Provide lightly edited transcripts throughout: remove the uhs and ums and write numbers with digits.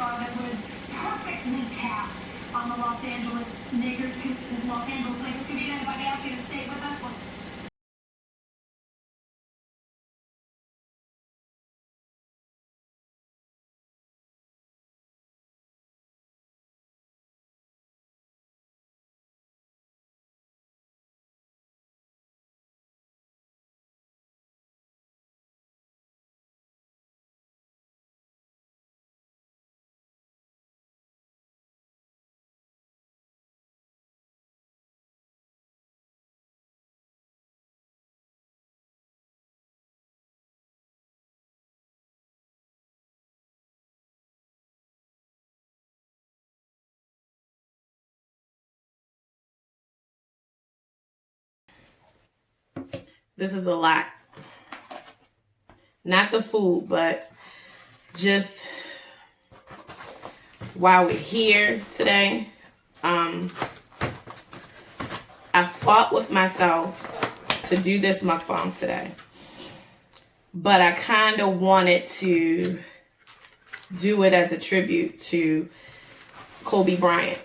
star that was perfectly cast on the Los Angeles Lakers community. Anybody else here to stay with us? This is a lot. Not the food, but just while we're here today, I fought with myself to do this mukbang today. But I kind of wanted to do it as a tribute to Kobe Bryant.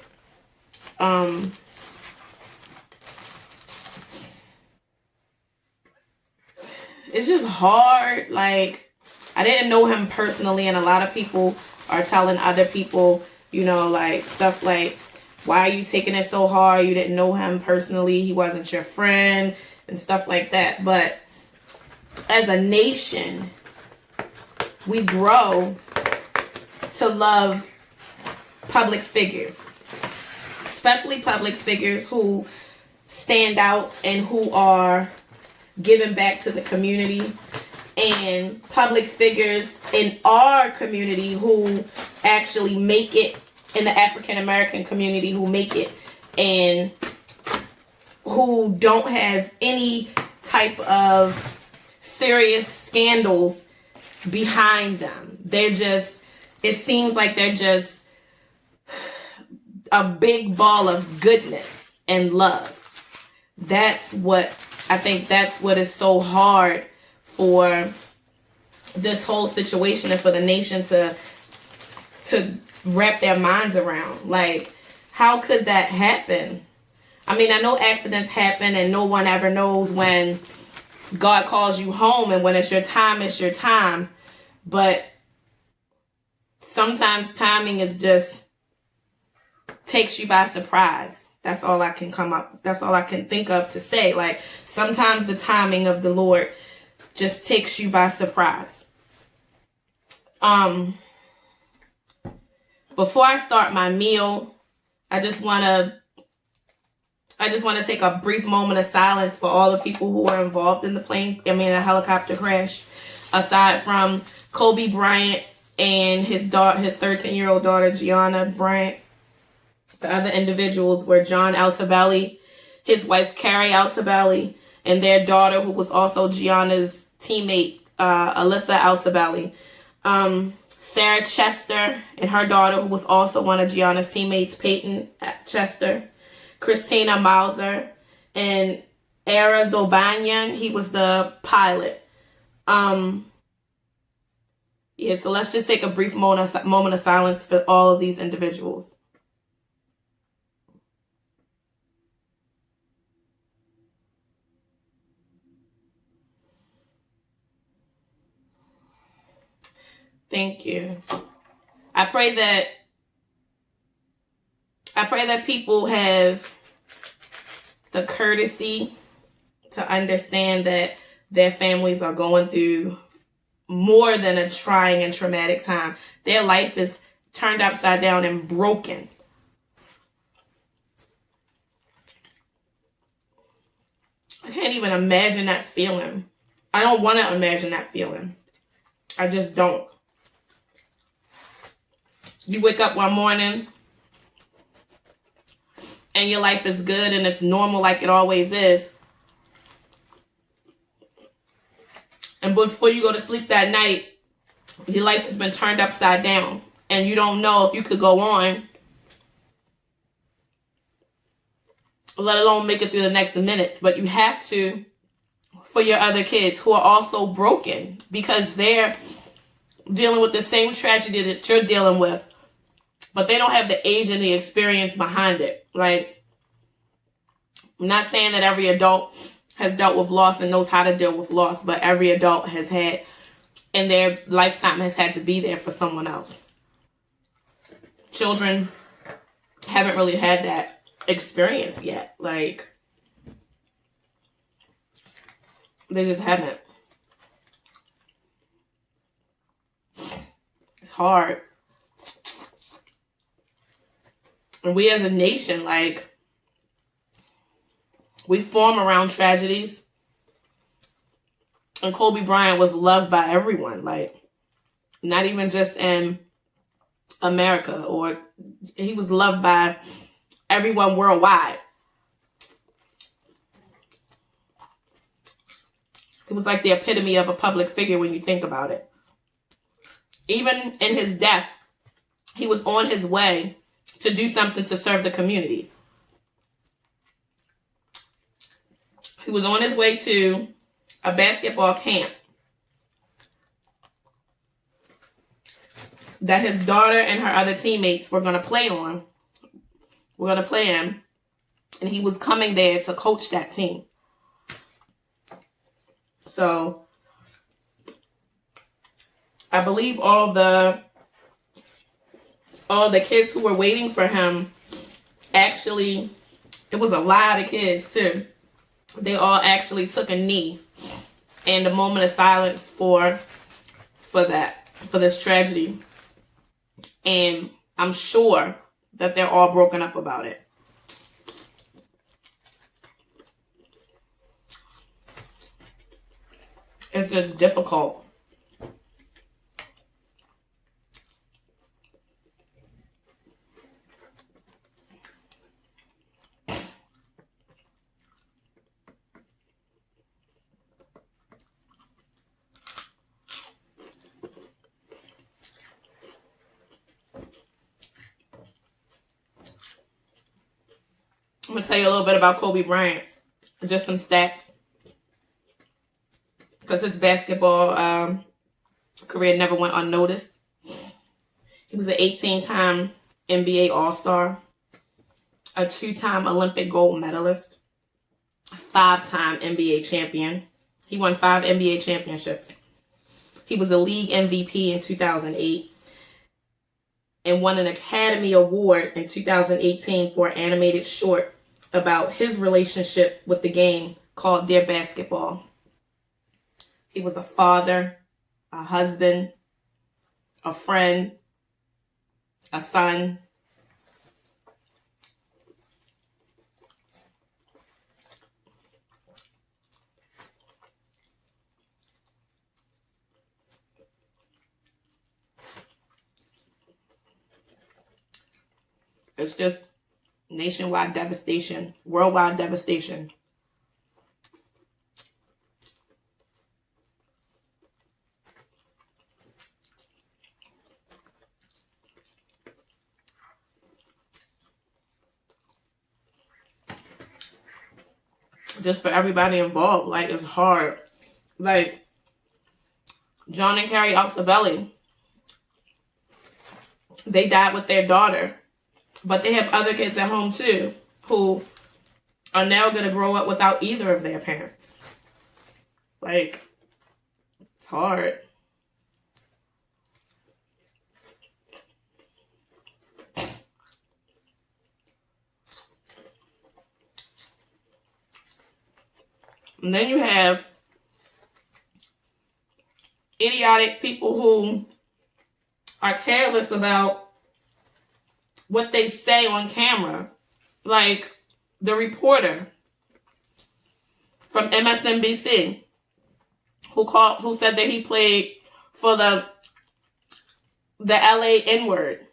It's just hard. Like, I didn't know him personally, and a lot of people are telling other people, you know, like stuff like, why are you taking it so hard? You didn't know him personally. He wasn't your friend and stuff like that. But as a nation, we grow to love public figures, especially public figures who stand out and who are giving back to the community, and public figures in our community who actually make it, in the African American community who make it, and who don't have any type of serious scandals behind them. They're just, it seems like they're just a big ball of goodness and love. That's what, I think that's what is so hard for this whole situation and for the nation to wrap their minds around. Like, how could that happen? I mean, I know accidents happen and no one ever knows when God calls you home, and when it's your time, it's your time. But sometimes timing is just takes you by surprise. That's all I can that's all I can think of to say. Like, sometimes the timing of the Lord just takes you by surprise. Before I start my meal, I just want to take a brief moment of silence for all the people who were involved in a helicopter crash. Aside from Kobe Bryant and his 13-year-old daughter, GIANNA Bryant, the other individuals were John Altobelli, his wife Carrie Altobelli, and their daughter, who was also GIANNA's teammate, Alyssa Altobelli. Sarah Chester and her daughter, who was also one of GIANNA's teammates, Peyton Chester. Christina Mauser, and Era Zobanyan, he was the pilot. So let's just take a brief moment of silence for all of these individuals. Thank you. I pray that people have the courtesy to understand that their families are going through more than a trying and traumatic time. Their life is turned upside down and broken. I can't even imagine that feeling. I don't want to imagine that feeling. I just don't. You wake up one morning and your life is good and it's normal like it always is. And before you go to sleep that night, your life has been turned upside down. And you don't know if you could go on, let alone make it through the next minutes. But you have to, for your other kids who are also broken, because they're dealing with the same tragedy that you're dealing with. but they don't have the age and the experience behind it. Like, I'm not saying that every adult has dealt with loss and knows how to deal with loss, but every adult has had, in their lifetime, has had to be there for someone else. Children haven't really had that experience yet. Like, they just haven't. It's hard. And we as a nation, like, we form around tragedies. And Kobe Bryant was loved by everyone. Like, not even just in America, or he was loved by everyone worldwide. He was like the epitome of a public figure when you think about it. Even in his death, he was on his way to do something to serve the community. He was on his way to a basketball camp that his daughter and her other teammates were going to play on. We're going to play him. And he was coming there to coach that team. So, I believe all the kids who were waiting for him, actually, it was a lot of kids too. They all actually took a knee and a moment of silence for this tragedy. And I'm sure that they're all broken up about it. It's just difficult. I'm going to tell you a little bit about Kobe Bryant. Just some stats. Because his basketball career never went unnoticed. He was an 18-time NBA All-Star, a 2-time Olympic gold medalist, a 5-time NBA champion. He won 5 NBA championships. He was a league MVP in 2008 and won an Academy Award in 2018 for an animated short about his relationship with the game called Dear Basketball. He was a father, a husband, a friend, a son. It's just nationwide devastation, worldwide devastation. Just for everybody involved, like, it's hard. Like, John and Carrie Oxabelli, they died with their daughter, but they have other kids at home too, who are now going to grow up without either of their parents. Like, it's hard. And then you have idiotic people who are careless about what they say on camera. Like the reporter from MSNBC who said that he played for the LA N-word.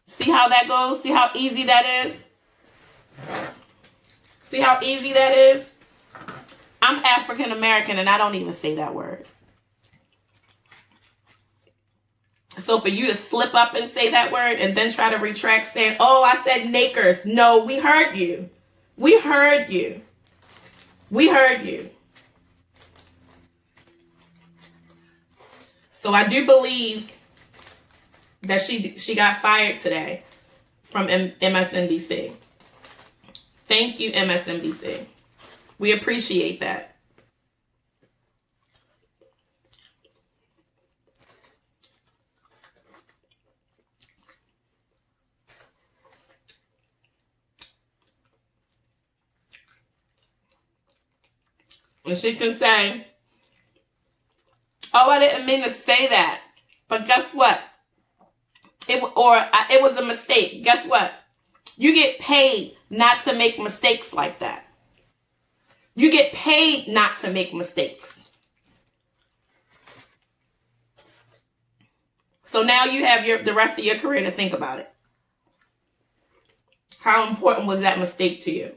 See how that goes? See how easy that is? See how easy that is? I'm African American and I don't even say that word. So for you to slip up and say that word and then try to retract saying, oh, I said nakers. No, we heard you. We heard you. We heard you. So I do believe that she got fired today from MSNBC. Thank you, MSNBC. We appreciate that. And she can say, oh, I didn't mean to say that. But guess what? It was a mistake. Guess what? You get paid not to make mistakes like that. You get paid not to make mistakes. So now you have the rest of your career to think about it. How important was that mistake to you?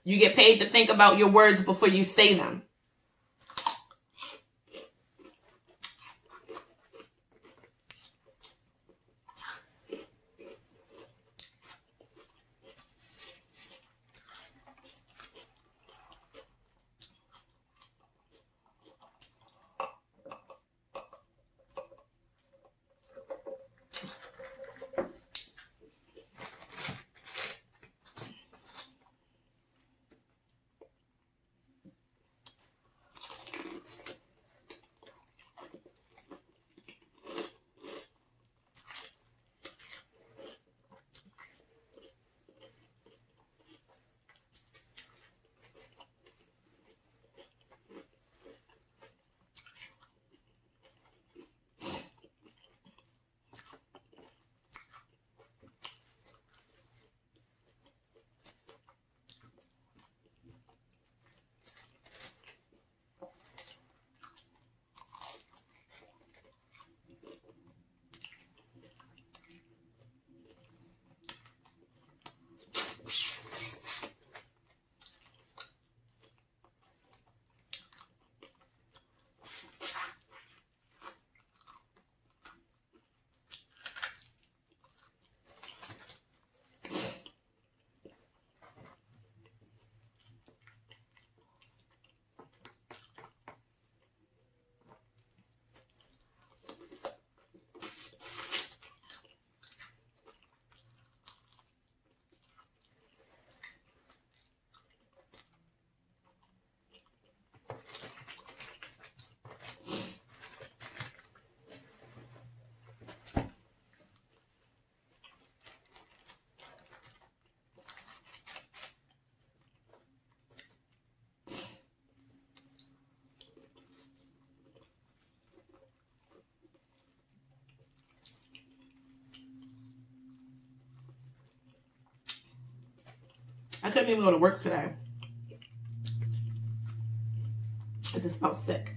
You get paid to think about your words before you say them. I couldn't even go to work today. I just felt sick.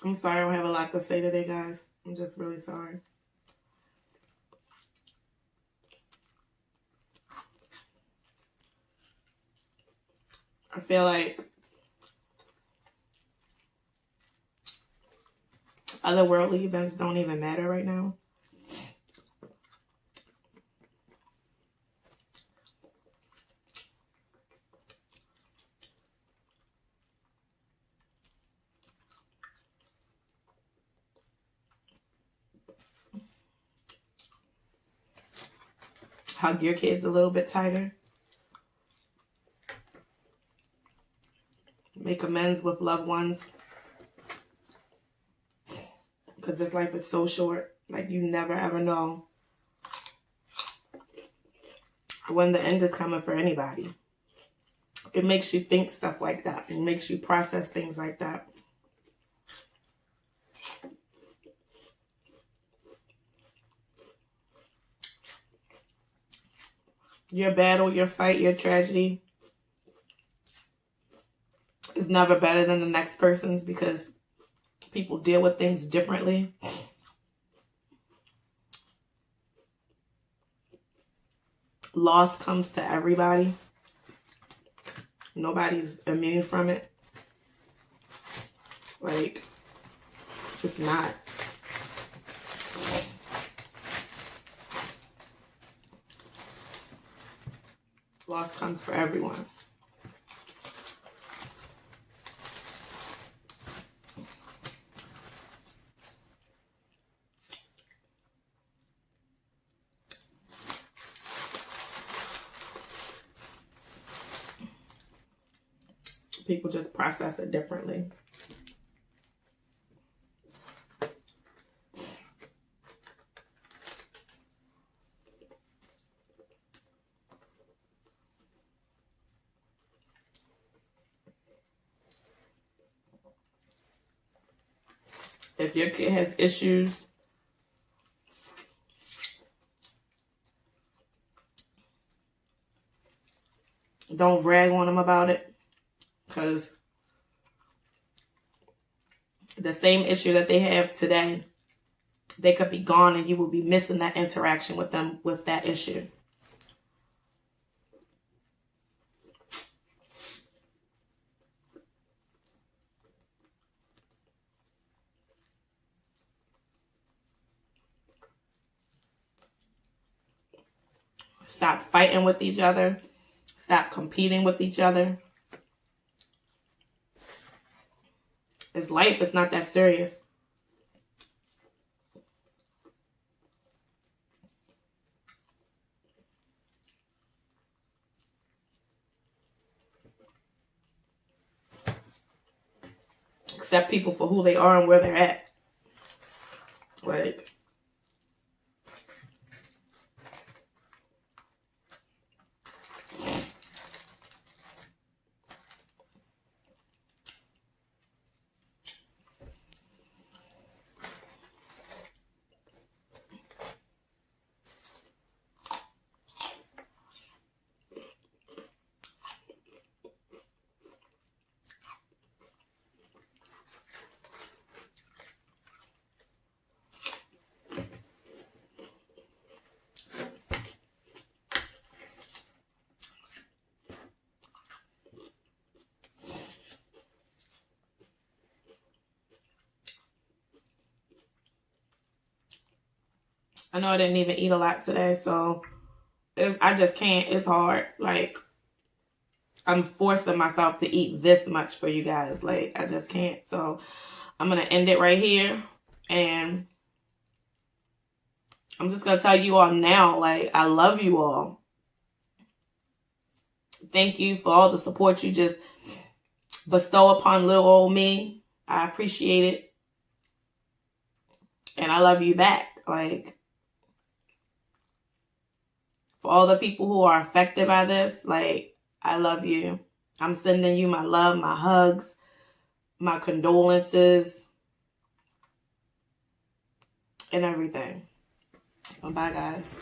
I'm sorry I don't have a lot to say today, guys. I'm just really sorry. I feel like other worldly events don't even matter right now. Hug your kids a little bit tighter. Make amends with loved ones. Because this life is so short. Like, you never ever know when the end is coming for anybody. It makes you think stuff like that. It makes you process things like that. Your battle, your fight, your tragedy is never better than the next person's because people deal with things differently. Loss comes to everybody. Nobody's immune from it. Like, just not. Loss comes for everyone. People just process it differently. If your kid has issues, don't brag on them about it. Because the same issue that they have today, they could be gone and you will be missing that interaction with them with that issue. Stop fighting with each other. Stop competing with each other. It's life. It's not that serious. Accept people for who they are and where they're at. Like, I know I didn't even eat a lot today, so I just can't. It's hard. Like, I'm forcing myself to eat this much for you guys. Like, I just can't. So I'm going to end it right here. And I'm just going to tell you all now, like, I love you all. Thank you for all the support you just bestow upon little old me. I appreciate it. And I love you back. Like, for all the people who are affected by this, like, I love you. I'm sending you my love, my hugs, my condolences, and everything. Bye, guys.